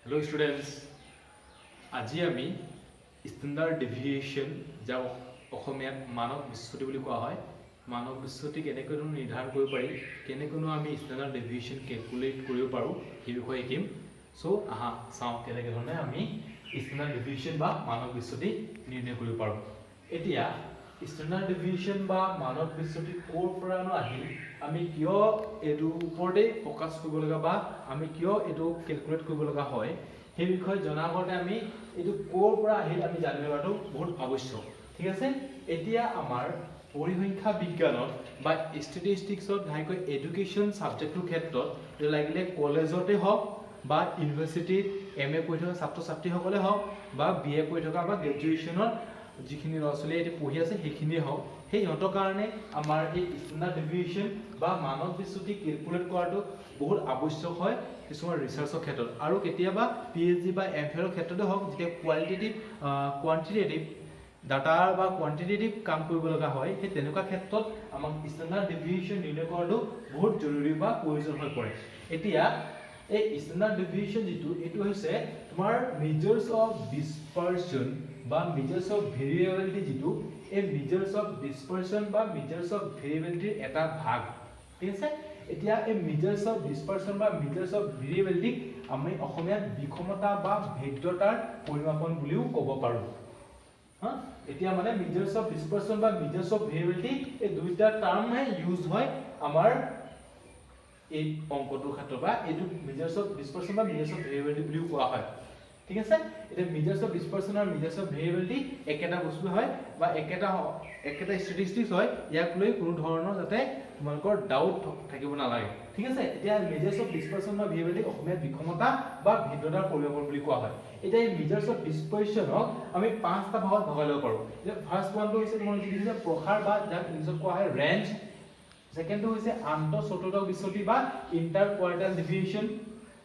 Hello students, আজি আমি standard deviation যা অসমীয়াত মানক বিচ্যুতি বুলি কোৱা হয় মানক বিচ্যুতি কেনেকৈ নিৰ্ধাৰণ কৰিব পাৰি কেনেকৈ আমি স্ট্যান্ডাৰ্ড ডেভিয়েশন ক্যালকুলেট কৰিব পাৰো এই বিষয়ে শিকিম সো আহা চাও কেনেকৈ আমি স্ট্যান্ডাৰ্ড ডেভিয়েশন বা মানক বিচ্যুতি নিৰ্ণয় কৰিব পাৰো এতিয়া স্ট্যান্ডাৰ্ড ডেভিয়েশন বা মানক বিচ্যুতি কোৰ পৰানো আহিল আমি কিয় এটো ওপৰতে ফোকাস কৰিব লগা বা আমি কিয় এটো ক্যালকুলেট কৰিব লগা হয় সেই বিষয়ে জনাৰ আগতে আমি এটো কোৰ পৰা আহিল আমি জানিব লগাটো বহুত আৱশ্যক ঠিক আছে এতিয়া আমাৰ পৰিসংখ্যা বিজ্ঞানত বা ষ্টেটিষ্টিক্সত ঘাইকৈ এডুকেশ্যন সাবজেক্টৰ ক্ষেত্ৰত লাগিলে কলেজতে হওক বা ইউনিভাৰ্সিটিত এমএ পঢ়ি থকা ছাত্ৰ ছাত্ৰীসকলে হওক বা বিএ পঢ়ি থকা বা গ্ৰেজুৱেচনৰ যিখিনি ল'ৰা-ছোৱালী এতিয়া পঢ়ি আছে সেইখিনিয়ে হওক সেই ইহঁতৰ কাৰণে আমাৰ এই স্ট্যান্ডাৰ্ড ডেভিয়েশন বা মানক বিচ্যুতি ক্যালকুলেট কৰাটো বহুত আৱশ্যক হয় কিছুমান ৰিসাৰ্চৰ ক্ষেত্ৰত আৰু কেতিয়াবা পিএইচডি বা এমফিলৰ ক্ষেত্ৰতে হওক যেতিয়া কোৱান্টিটেটিভ ডাটা বা কোৱান্টিটেটিভ কাম কৰিব লগা হয় সেই তেনেকুৱা ক্ষেত্ৰত আমাক স্ট্যান্ডাৰ্ড ডেভিয়েশন নিৰ্ণয় কৰাটো বহুত জৰুৰী বা প্ৰয়োজন হৈ পৰে এতিয়া এই স্ট্যান্ডাৰ্ড ডেভিয়েশন যেটো এটো হৈছে তোমাৰ মেজাৰ্স অফ ডিসপাৰশন বা মেজাৰ্স অফ ভেৰিয়েবিলিটি যেটো এই মেজাৰ্স অফ ডিসপাৰশন বা মেজাৰ্স অফ ভেৰিয়েবিলিটিৰ এটা ভাগ ঠিক আছে এতিয়া এই মেজাৰ্স অফ ডিসপাৰশন বা মেজাৰ্স অফ ভেৰিয়েবিলিটি আমি অসমীয়াত বিষমতা বা ভেদ্যতাৰ পৰিমাপন বুলিও ক'ব পাৰো হা এতিয়া মানে মেজাৰ্স অফ ডিসপাৰশন বা মেজাৰ্স অফ ভেৰিয়েবিলিটি এই দুইটা টাৰ্মহে ইউজ হয় আমাৰ এই অংকটোৰ ক্ষেত্ৰত বা এটো মেজাৰ্স অফ ডিসপাৰশন বা মেজাৰ্স অফ ভেৰিয়েবিলিটি বুলিও কোৱা হয় ঠিক আছে এটা মেজাৰ্স অফ ডিসপাৰশন আৰু মেজাৰ্স অফ ভেৰিয়েবিলিটি একেটা বস্তু হয় বা একেটা ষ্টেটিষ্টিক্স হয় ইয়াক লৈ কোনো ধৰণৰ যাতে তোমালোকৰ ডাউট থাকিব নালাগে ঠিক আছে এতিয়া মেজাৰ্স অফ ডিসপাৰশন বা ভেৰিয়েবিলিটি অসমীয়াত বিষমতা বা ভেদ্যতাৰ পৰিমাপন বুলি কোৱা হয় এতিয়া এই মেজাৰ্স অফ ডিসপাৰশনক আমি পাঁচটা ভাগত ভগাই ল'ব পাৰো যে ফাৰ্স্ট ওয়ানটো হৈছে তোমালোকে দেখিছা প্ৰসাৰ বা যাক ইংলিছত কোৱা হয় ৰেঞ্জ সেকেন্ড টো হৈছে আন্তঃ চতুৰ্থক বিচ্যুতি বা ইন্টাৰ কোয়াৰ্টাইল ডেভিয়েশন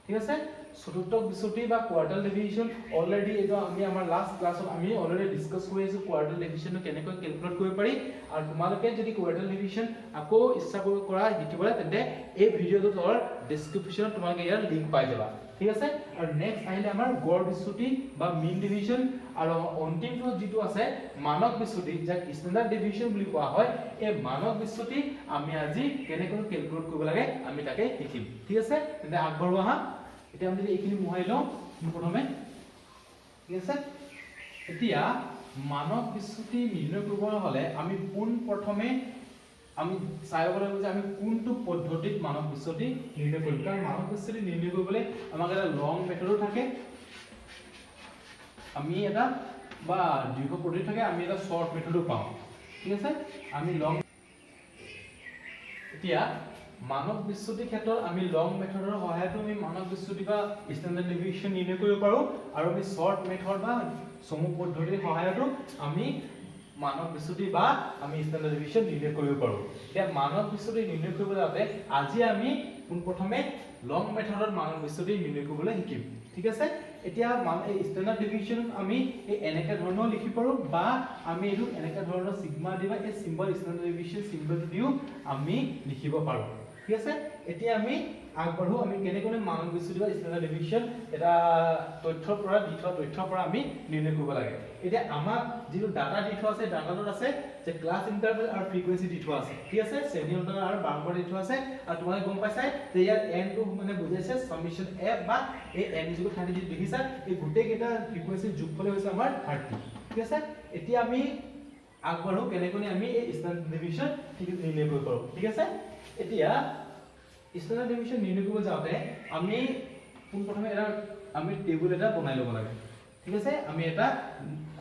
ঠিক আছে চতুৰ্থক বিচ্যুতি বা কোয়াৰ্টাইল ডেভিয়েশন অলৰেডি এটো আমি আমাৰ লাষ্ট ক্লাছত আমি অলৰেডি ডিসকাস কৰি আছো কোয়াৰ্টাইল ডেভিয়েশন কেনেকৈ ক্যালকুলেট কৰিব পাৰি আৰু তোমালোকে যদি কোয়াৰ্টাইল ডেভিয়েশন আকৌ ইচ্ছা কৰা শিকিবলৈ তেন্তে এই ভিডিওটো তলৰ ডেসক্ৰিপচনত তোমালোকে ইয়াৰ লিংক পাই যাবা ঠিক আছে আৰু নেক্সট আহিলে আমাৰ গড় বিচ্যুতি বা মিন ডেভিয়েশন আৰু অন্তিমটো যেটো আছে মানক বিচ্যুতি যাক স্ট্যান্ডাৰ্ড ডেভিয়েশন বুলি কোৱা হয় এই মানক বিচ্যুতি আমি আজি কেনেকৈ ক্যালকুলেট কৰিব লাগে আমি তাকে শিকিম ঠিক আছে তেন্তে আগবঢ়োৱা হা এতিয়া আমি এইখিনি মোহাই লওঁ প্ৰথমে ঠিক আছে এতিয়া মানক বিচ্যুতি নিৰ্ণয় কৰিবলৈ হলে আমি পোন প্ৰথমে আমি চাই ল'ব লাগিব যে আমি কোনটো পদ্ধতিত মানক বিচ্যুতি নিৰ্ণয় কৰিম কাৰণ মানক বিচ্যুতি নিৰ্ণয় কৰিবলৈ আমাক এটা লং মেথডো থাকে আমি এটা বা দীৰ্ঘ পদ্ধতি থাকে আমি এটা শৰ্ট মেথডো পাওঁ ঠিক আছে আমি লং এতিয়া মানক বিচ্যুতি ক্ষেত্ৰত আমি লং মেথডৰ সহায়ত আমি মানক বিচ্যুতি বা স্ট্যান্ডাৰ্ড ডেভিয়েশন নিৰ্ণয় কৰিব পাৰো আৰু আমি শৰ্ট মেথড বা চমু পদ্ধতিৰ সহায়ত আমি মানক বিচ্যুতি বা আমি স্ট্যান্ডাৰ্ড ডেভিয়েশন নিৰ্ণয় কৰিব পাৰো এতিয়া মানক বিচ্যুতি নিৰ্ণয় কৰিবলৈ যাওঁতে আজি আমি প্ৰথমে লং মেথডত মানক বিচ্যুতি নিৰ্ণয় কৰিবলৈ শিকিম ঠিক আছে এতিয়া এই স্ট্যান্ডাৰ্ড ডেভিয়েশন আমি এই এনেকা ধৰণৰ লিখি পাৰো বা আমি এটো এনেকা ধৰণৰ সিগমা দিবা এই সিম্বল স্ট্যান্ডাৰ্ড ডেভিয়েশন সিম্বলটো দিও আমি লিখিব পাৰো ঠিক আছে এতিয়া আমি আগবঢ়ো আমি কেনেকৈ মানক বিচ্যুতি বা স্ট্যান্ডার্ড ডেভিয়েশন এটা তথ্যৰ পৰা তথ্যৰ পৰা আমি নিৰ্ণয় কৰিব লাগে এতিয়া আমাক যেটো ডাটা দি থোৱা আছে ডাটাটোত আছে যে ক্লাছ ইন্টাৰভেল আৰু ফ্ৰিকুৱেন্সি দি থোৱা আছে ঠিক আছে শ্ৰেণী অন্তৰাল আৰু বাৰম্বাৰ দি থোৱা আছে আৰু তোমালোকে গম পাইছা যে ইয়াৰ n টো মানে বুজাইছে সামেশন f বা এই n = 30 যি দেখিছা এই গোটেই কেইটা ফ্ৰিকুৱেন্সি যোগফল হৈছে আমাৰ 30 ঠিক আছে এতিয়া আমি আগবঢ়ো কেনেকৈ আমি এই স্ট্যান্ডাৰ্ড ডেভিয়েশন নিৰ্ণয় কৰিব পাৰো ঠিক আছে এতিয়া স্ট্যান্ডাৰ্ড ডেভিয়েশন নিৰ্ণয় কৰিব যাওঁতে আমি পোন প্ৰথমে এটা আমি টেবুল এটা বনাই ল'ব লাগে ঠিক আছে আমি এটা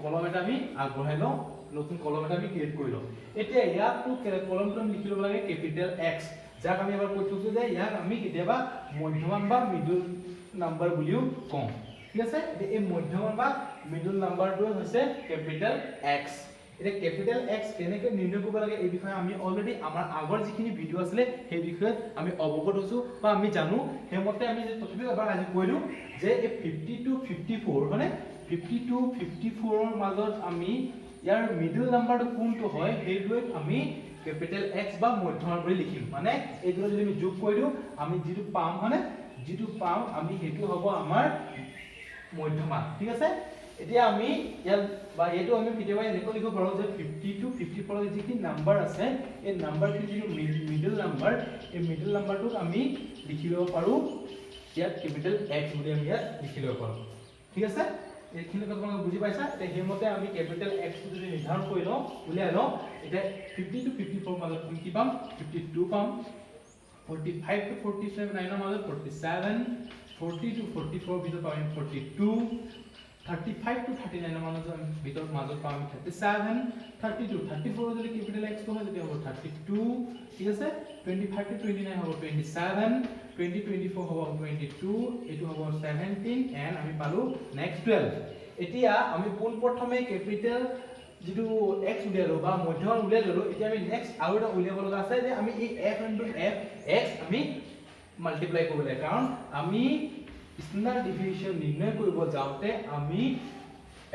কলম এটা আমি আগবঢ়াই লওঁ নতুন কলম এটা আমি ক্ৰিয়েট কৰি লওঁ এতিয়া ইয়াতো কলমটো আমি লিখি ল'ব লাগে কেপিটেল x যাক আমি এবাৰ কৈ থৈছো যে ইয়াক আমি কেতিয়াবা মধ্যমান বা মিডল নাম্বাৰ বুলিও কওঁ ঠিক আছে এই মধ্যমান বা মিডল নাম্বাৰটো হৈছে কেপিটেল x এটা ক্যাপিটাল x কেনেকৈ নিৰ্ণয় কৰিব লাগে এই বিষয়ে আমি অলৰেডি আমাৰ আগৰ যিখিনি ভিডিও আছিল সেই বিষয়ে আমি অৱগত হৈছো বা আমি জানো হেমতে আমি যে তথাপি এবাৰ আজি কৈলো যে এই 50 to 54 মানে 50 to 54 ৰ মাজত আমি ইয়াৰ মিডল নাম্বাৰটো কোনটো হয় সেইটোৱে আমি ক্যাপিটাল x বা মধ্যমান বুলি লিখিম মানে এই দুটা যদি আমি যোগ কৰি দিও আমি যেটো পাম মানে যেটো পাম আমি হেতু হ'ব আমাৰ মধ্যমান ঠিক আছে এতিয়া আমি ইয়াৰ বা এটো আমি কেতিয়াবা এনেকৈ লিখিব পাৰো যে 50 to 54 যিখিনি নাম্বাৰ আছে এই নাম্বাৰখিনি যিটো মিডল নাম্বাৰ এই মিডল নাম্বাৰটোক আমি লিখি লব পাৰো ইয়াত ক্যাপিটেল X বুলি আমি ইয়াত লিখি লব পাৰো ঠিক আছে এইখিনি কথা তোমালোকে বুজি পাইছা তে হেমতে আমি ক্যাপিটেল X যদি নিৰ্ধাৰণ কৰি লওঁ উলিয়াই লওঁ এটা 50 to 54 মাজত কি পাম 52 পাম 45 to 47 9 মাজত 47 40 to 44 ভিতৰত পাম 42 35 to 39 মাজত ভিতৰত পাম 37 30 to 34 যদি ক্যাপিটেল X হয় তেতিয়া হ'ব 32 ঠিক আছে 25 to 29 হ'ব 27 20 24 হ'ব 22 এটো হ'ব 17 এন্ড আমি পালো নেক্সট 12 এতিয়া আমি পোন প্ৰথমে ক্যাপিটেল যেটো X উলিয়ালো বা মধ্যমান উলিয়ালো এতিয়া আমি নেক্সট আৰু এটা উলিয়াব লগা আছে যে আমি এই f into f x আমি মাল্টিপ্লাই কৰিব লাগে কাৰণ আমি স্ট্যান্ডাৰ্ড ডেভিয়েশন নিৰ্ণয় কৰিব যাওতে আমি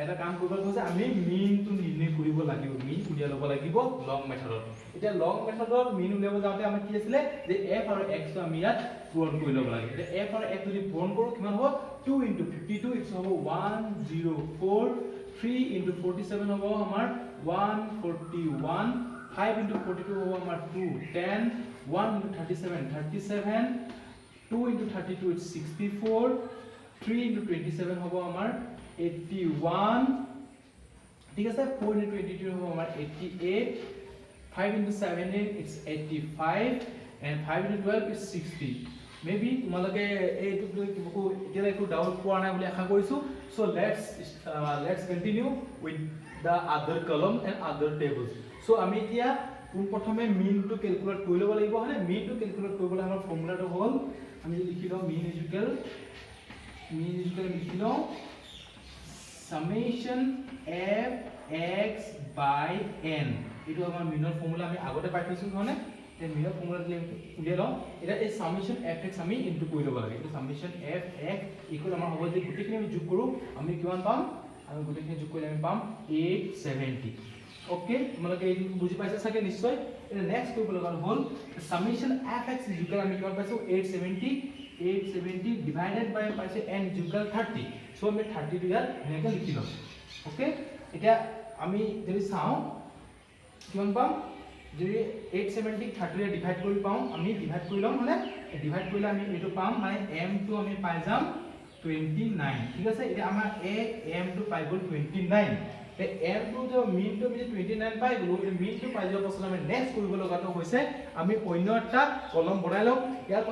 এটা কাম কৰিব কৈছে আমি মিন টু নিৰ্ণয় কৰিব লাগিব মিন উলিয়াব লব লাগিব লং মেথডত এতিয়া লং মেথডত মিন উলিয়াব যাওতে আমি কি আছিল যে f আৰু x টো আমি ইয়াত পূৰণ কৰি ল'ব লাগে এতিয়া f আৰু x যদি পূৰণ কৰো কিমান হ'ব 2 into 52 x হ'ব 104 3 into 47 হ'ব আমাৰ 141 5 into 42 হ'ব আমাৰ 210 1 into 37 37 2 into 32 is 64 3 into 27 hobo amar 81 ঠিক আছে 4 into 22 hobo amar 88 5 into 7 it's 85 and 5 into 12 is 60 maybe তোমালোকে এইটো কিবকো এতিয়া একো ডাউট পোৱা নাই বুলি আশা কৰিছো so let's continue with the other column and other tables so আমি এতিয়া কোন প্ৰথমে মিন টু ক্যালকুলেট কৰি ল'ব লাগিব হনে মিন টু ক্যালকুলেট কৰিবলৈ আমাৰ ফৰ্মুলাটো হ'ল আমি লিখি লওঁ মিন ইকুয়াল লিখি লওঁ summation f x by n এটো আমাৰ মিনৰ ফৰ্মুলা আমি আগতে পাই থৈছো হনে তে মিনৰ ফৰ্মুলা উলিয়াই লওঁ এটা এই summation f x আমি ইনটু কৰি ল'ব লাগে এটো summation f x ইকুয়াল আমাৰ হ'ব যে গোটেইখিনি আমি যোগ কৰো আমি কিমান পাম আমি গোটেইখিনি যোগ কৰিলে আমি পাম 870 ओके তোমালোকে এই বুজি পাইছা সাকে নিশ্চয় এটা নেক্সট কৰিব লগা হ'ল summation fx ইকুয়াল আমি কিমান পাইছো 870 ডিভাইডেড বাই পাইছে n ইকুয়াল 30 সো আমি 30 টো ইয়াত এনেকৈ লিখি লম ওকে এতিয়া আমি যদি চাও কিমান পাম যদি 870 30 ৰে ডিভাইড কৰি পাম আমি ডিভাইড কৰি লম মানে ডিভাইড কৰিলে আমি এটো পাম মানে m টো আমি পাই যাম 29 ঠিক আছে এটা আমাৰ m টো পাই গ'ল 29 তে m টো যে মিন টো আমি 29 পাই গলো এই মিন টো পাই যোৱাৰ পাছত আমি নেক্সট কৰিব লগাটো হৈছে আমি অন্য এটা কলম বনাই লম ইয়াৰ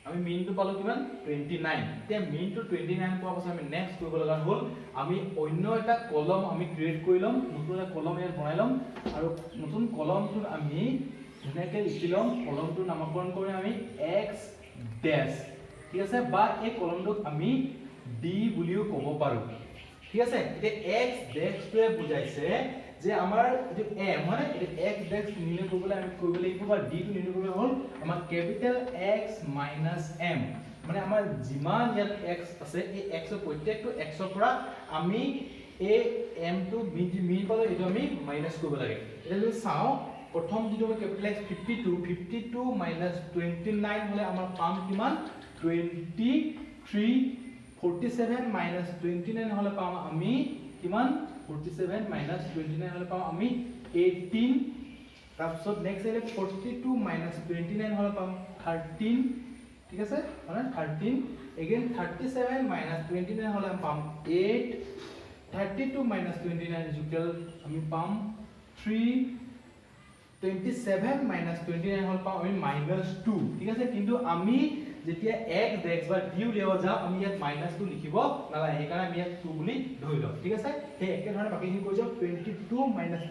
আমি মিন টো পালো কিমান 29 তে মিন টো 29 পোৱাৰ পাছত আমি নেক্সট কৰিব লগা হ'ল আমি অন্য এটা কলম আমি ক্ৰিয়েট কৰি লম নতুন এটা কলম ইয়াত বনাই লম আৰু নতুন কলমটো আমি ধুনীয়াকৈ লিখি লম কলমটোৰ নামকৰণ কৰি আমি x ড্যাশ ঠিক আছে বা এই কলমটোক আমি d বুলিও ক'ব পাৰো ঠিক আছে এটা x ড্যাশ টোৱে বুজাইছে যে আমাৰ যে m মানে এটা x ড্যাশ নিৰ্ণয় কৰিবলৈ আমি কৰিব লাগিব বা d টো নিৰ্ণয় কৰিবলৈ হ'ল আমাৰ ক্যাপিটেল x মাইনাস m মানে আমাৰ যিমান ইয়াত x আছে এই x ৰ প্ৰত্যেকটো x ৰ পৰা আমি এই m টো মিন পালো এটো আমি মাইনাস কৰিব লাগে এটা যদি চাও প্ৰথম যেটো ক্যাপিটেল x 52 মাইনাস 29 হলে আমাৰ পাম কিমান 23 47 minus 29 হলে পাম আমি কিমান 47 minus 29 হলে পাম আমি 18 তাৰপিছত নেক্সট এলে 42 minus 29 হলে পাম 13 ঠিক আছে মানে 13 again 37 minus 29 হলে পাম 8 32 minus 29 ইকুয়াল আমি পাম 3 27 minus 29 হল পাম আমি -2 ঠিক আছে কিন্তু আমি যেতিয়া x ড্যাশ বা d উলিয়াব যাও আমি ইয়াত -2 লিখিব নালাগে সেইকাৰণে আমি ইয়াত 2 বুলি ধৰি লম ঠিক আছে তে একে ধৰণে বাকিখিনি কৈ যাও 22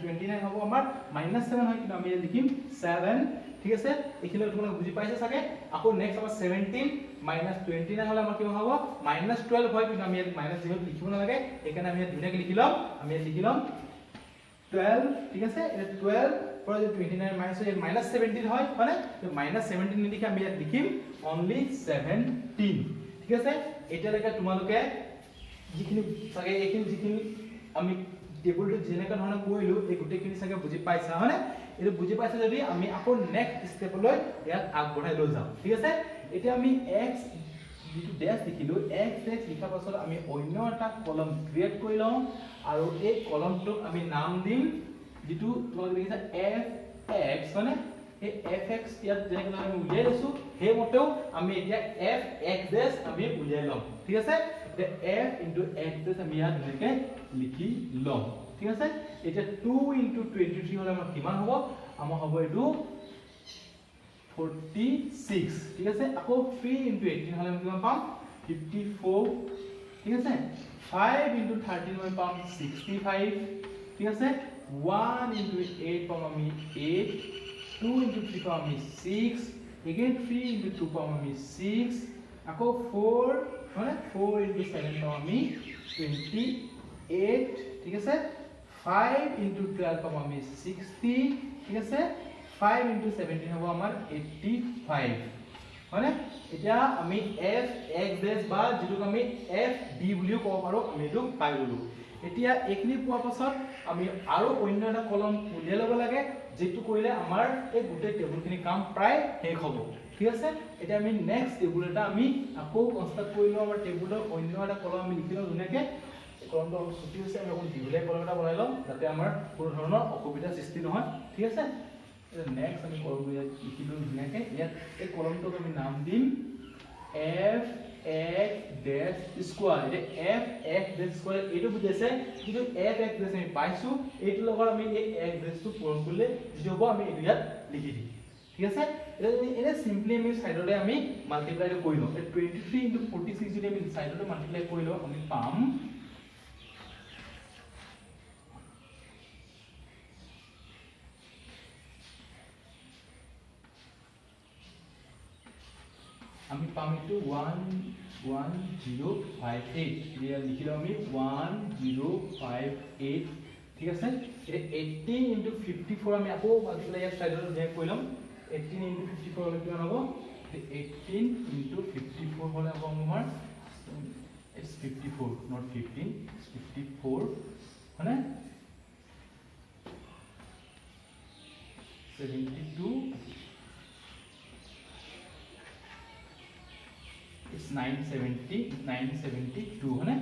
29 হ'ব আমাৰ -7 হয় কিন্তু আমি ইয়াত লিখিম 7 ঠিক আছে এইখিনি তোমালোকে বুজি পাইছা সাকে আকৌ নেক্সট আমাৰ 17 29 হলে আমাৰ কি হ'ব -12 হয় কিন্তু আমি ইয়াত -0 লিখিব নালাগে সেইকাৰণে আমি ইয়াত ধুনীয়াকৈ লিখি লম আমি ইয়াত লিখি লম 12 ঠিক আছে এটা 12 for the 29 minus so minus 17 হয় মানে তো minus 17 নিলিখে আমি ইয়াত লিখিম only 17 ঠিক আছে এটা লেখা তোমালোকে যিখিনি সাগে এইখিনি যিখিনি আমি টেবুলটো যেনেকা ধৰণে কৈলো এই গুটেখিনি সাগে বুজি পাইছা হয়নে এটো বুজি পাইছা যদি আমি আকৌ নেক্সট স্টেপলৈ ইয়াত আগবঢ়াই লৈ যাম ঠিক আছে এতিয়া আমি x যেটো ড্যাশ লিখিলো x ড্যাশ লিখা পাছত আমি অন্য এটা কলম ক্ৰিয়েট কৰি লওঁ আৰু এই কলমটোক আমি নাম দিম যেটো তোমালোকে দেখিছা fx মানে এই fx ইয়াত যেনেকৈ আমি উলিয়াই লৈছো সেই মতেও আমি এতিয়া fx ড্যাশ আমি উলিয়াই লম ঠিক আছে এতিয়া f x ড্যাশ আমি ইয়াত এনেকৈ লিখি লম ঠিক আছে এতিয়া 2 23 হলে আমাৰ কিমান হ'ব আমাৰ হ'ব এটো 46 ঠিক আছে আকৌ 3 18 হলে আমি কিমান পাম 54 ঠিক আছে 5 13 আমি পাম 65 ঠিক আছে 1 8 পাম আমি 8 2 3 পাম আমি 6 again 3 2 পাম আমি 6 আকৌ 4 মানে 4 7 পাম আমি 28 ঠিক আছে 5 12 পাম আমি 60 ঠিক আছে 5 17 হ'ব আমাৰ 85 মানে এতিয়া আমি f x ড্যাশ বা যেটো আমি f d বুলিও ক'ব পাৰো আমি এটো পাই গলো এতিয়া একনি পোৱা পাছত আমি আৰু অন্য এটা কলম উলিয়াই ল'ব লাগে যেটো কৰিলে আমাৰ এই গোটেই টেবুলখিনি কাম প্ৰায় শেষ হ'ব ঠিক আছে এতিয়া আমি নেক্সট টেবুল এটা আমি আকৌ কনস্ট্ৰাক্ট কৰিলো আমাৰ টেবুলৰ অন্য এটা কলম আমি লিখি লওঁ ধুনীয়াকে কলমটো ছুটি হৈছে আমি এখন দীঘলীয়া কলম এটা বনাই লওঁ যাতে আমাৰ কোনো ধৰণৰ অসুবিধা সৃষ্টি নহয় ঠিক আছে নেক্সট আমি কলম লিখি লওঁ ধুনীয়াকে ইয়াত এই কলমটোক আমি নাম দিম f x ড্যাশ স্কয়ার এটা f x ড্যাশ স্কয়ার এটো বুজাইছে যেটো f x ড্যাশ আমি পাইছো এইটো লগত আমি এই x ড্যাশটো পূৰণ কৰিলে যেটো হ'ব আমি এটো ইয়াত লিখি দিম ঠিক আছে এটা সিম্পলি আমি সাইডতে আমি মাল্টিপ্লাই কৰি লওঁ 23 46 যদি আমি সাইডতে মাল্টিপ্লাই কৰি লওঁ আমি পাম আমি পাম এটো 11058 দিয়া লিখি লওঁ আমি 1058 ঠিক আছে এটা 18 54 আমি আকৌ মাল্টিপ্লাই ইয়াৰ সাইডত জেক কৰি লম 18 54 হলে কিমান হ'ব 18 54 হলে হ'ব আমাৰ it's 54 not 15 54 হয়নে 72 it's 972 হয়নে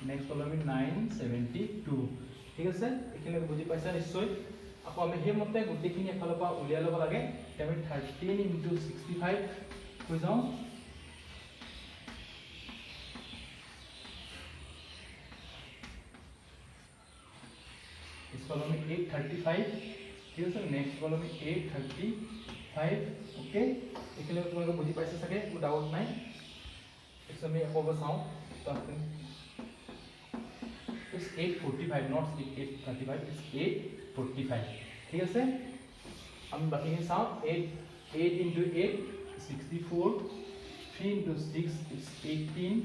নেক্সট হলো আমি 972 ঠিক আছে এখানে বুজি পাইছা নিশ্চয় আকৌ আমি সেই মতে গোটেইখিনি এফালৰ পৰা উলিয়াই ল'ব লাগে আমি 13 65 হৈ যাওঁ इस कॉलम में 835 ঠিক আছে নেক্সট কলম 835 ওকে এখানে তোমালোকে বুজি পাইছা চাগে কোনো ডাউট নাই इसमें मैं एक और बताऊं तो इट्स 845 नॉट 835 इट्स 845 ठीक है से हम बाकी के साथ 8 into 8 64 3 into 6 it's 18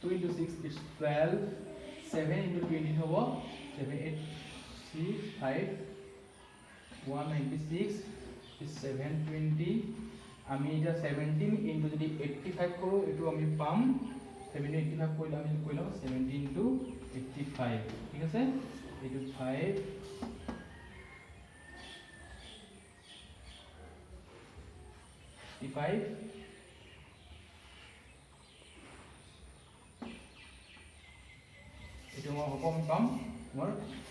2 into 6 it's 12 7 into 20 होगा 7 8 3 5 196 is 720 আমি এটা 17 into যদি 85 কৰো এটো আমি পাম 785 কইলা আমি কইলা 17 into 85 ঠিক আছে এটো 5 85 এটো মই হকম পাম মোৰ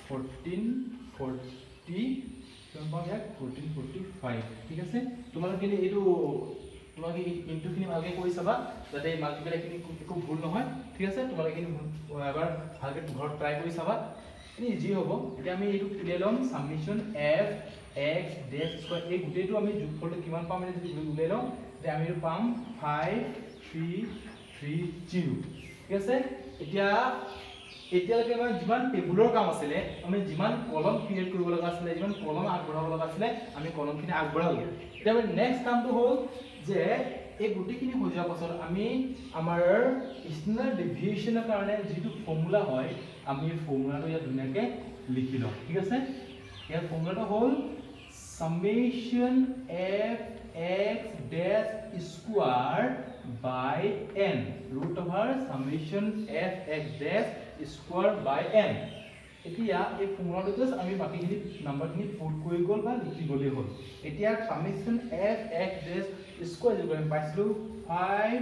1440 1445 ঠিক আছে তোমালোকে এইটো তোমালোকে ইনটুখিনি ভালকে কৰি চাবা যাতে মাল্টিপ্লাই খিনি একো ভুল নহয় ঠিক আছে তোমালোকে এবাৰ ভালকে ঘৰত ট্ৰাই কৰি চাবা এনি ইজি হ'ব এতিয়া আমি এইটো উলিয়াই লম summation f x dash square এই গুটেটো আমি যোগফলটো কিমান পাম যদি উলিয়াই লম তে আমি এইটো পাম 5330 ঠিক আছে এতিয়ালৈকে আমাৰ যিমান টেবুলৰ কাম আছিল আমি যিমান কলম ক্ৰিয়েট কৰিব লগা আছিল যিমান কলম আগবঢ়াব লগা আছিল আমি কলমখিনি আগবঢ়ালো এতিয়া আমি নেক্সট কামটো হ'ল যে এই গুটিখিনি হৈ যোৱাৰ পাছত আমি আমাৰ স্ট্যান্ডাৰ্ড ডেভিয়েশনৰ কাৰণে যেটো ফৰ্মুলা হয় আমি ফৰ্মুলাটো ইয়াত ধুনীয়াকৈ লিখি লওঁ ঠিক আছে ইয়াৰ ফৰ্মুলাটো হ'ল summation f x dash square by n root over summation f x dash square by n এতিয়া এই ফৰ্মুলাটো আমি বাকিখিনি নাম্বাৰখিনি পুট কৰি গল বা লিখি গলে হ'ল এতিয়া summation f x dash square আমি পাইছিলো 5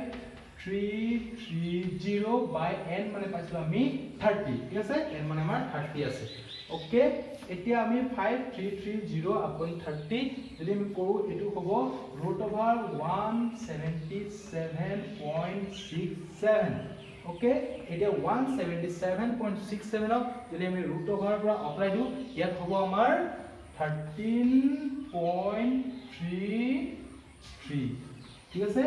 330 by n মানে পাইছো আমি 30 ঠিক আছে n মানে আমাৰ 30 আছে ওকে এতিয়া আমি 5330 upon 30 যদি আমি কৰো এটো হ'ব √177.67 ওকে এতিয়া 177.67 যদি আমি √, পৰা আঁতৰাই দিও ইয়াত হ'ব আমাৰ 13.33 ঠিক আছে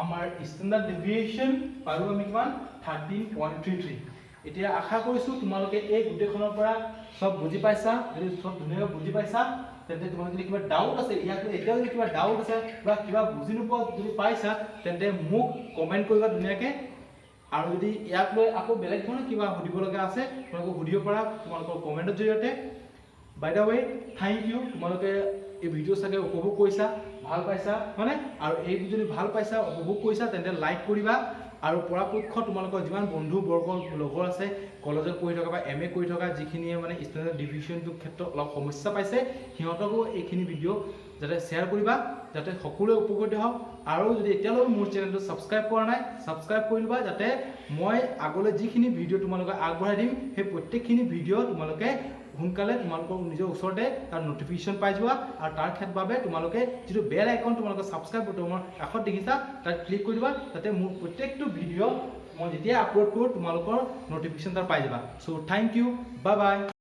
আমাৰ স্ট্যান্ডাৰ্ড ডেভিয়েশন পালো আমি কিমান 13.33 এতিয়া আশা কৰিছো তোমালোকে এই গুটেখনৰ পৰা সব বুজি পাইছা যদি সব ধুনীয়াকৈ বুজি পাইছা তেন্তে তোমালোকে যদি কিবা ডাউট আছে ইয়াত এতিয়াও যদি কিবা ডাউট আছে বা কিবা বুজি নোপোৱা যদি পাইছা তেন্তে মোক কমেন্ট কৰিবা ধুনীয়াকৈ আৰু যদি ইয়াক লৈ আকৌ বেলেগ ধৰণৰ কিবা সুধিব লগা আছে তোমালোকে সুধিব পাৰা তোমালোকৰ কমেন্টৰ জৰিয়তে by the way thank you তোমালোকে এই ভিডিও চাগে উপভোগ কৰিছা ভাল পাইছা মানে আৰু এই যদি ভাল পাইছা উপভোগ কৰিছা তেন্তে লাইক কৰিবা আৰু পৰাপক্ষ তোমালোকৰ যিমান বন্ধু বৰ্গ লগৰ আছে কলেজত পঢ়ি থকা বা এমএ কৰি থকা যিখিনিয়ে মানে স্ট্যান্ডাৰ্ড ডেভিয়েশনটোৰ ক্ষেত্ৰত অলপ সমস্যা পাইছে সিহঁতকো এইখিনি ভিডিও যাতে শেয়াৰ কৰিবা যাতে সকলোৱে উপকৃত হওক আৰু যদি এতিয়ালৈ মোৰ চেনেলটো সাবস্ক্ৰাইব কৰা নাই সাবস্ক্ৰাইব কৰি লবা যাতে মই আগলৈ যিখিনি ভিডিও তোমালোকক আগবঢ়াই দিম সেই প্ৰত্যেকখিনি ভিডিও তোমালোকে সোনকালে তোমালোকৰ নিজৰ ওচৰতে তাৰ নটিফিকেশন পাই যোৱা আৰু তাৰ ক্ষেত্ৰভাৱে তোমালোকে যিটো বেল আইকন তোমালোকৰ সাবস্ক্ৰাইব বটনৰ কাষত দেখিছা তাত ক্লিক কৰি দিবা যাতে মোৰ প্ৰত্যেকটো ভিডিও মই যেতিয়া আপলোড কৰোঁ তোমালোকৰ নটিফিকেশন তাৰ পাই যাবা so thank you bye by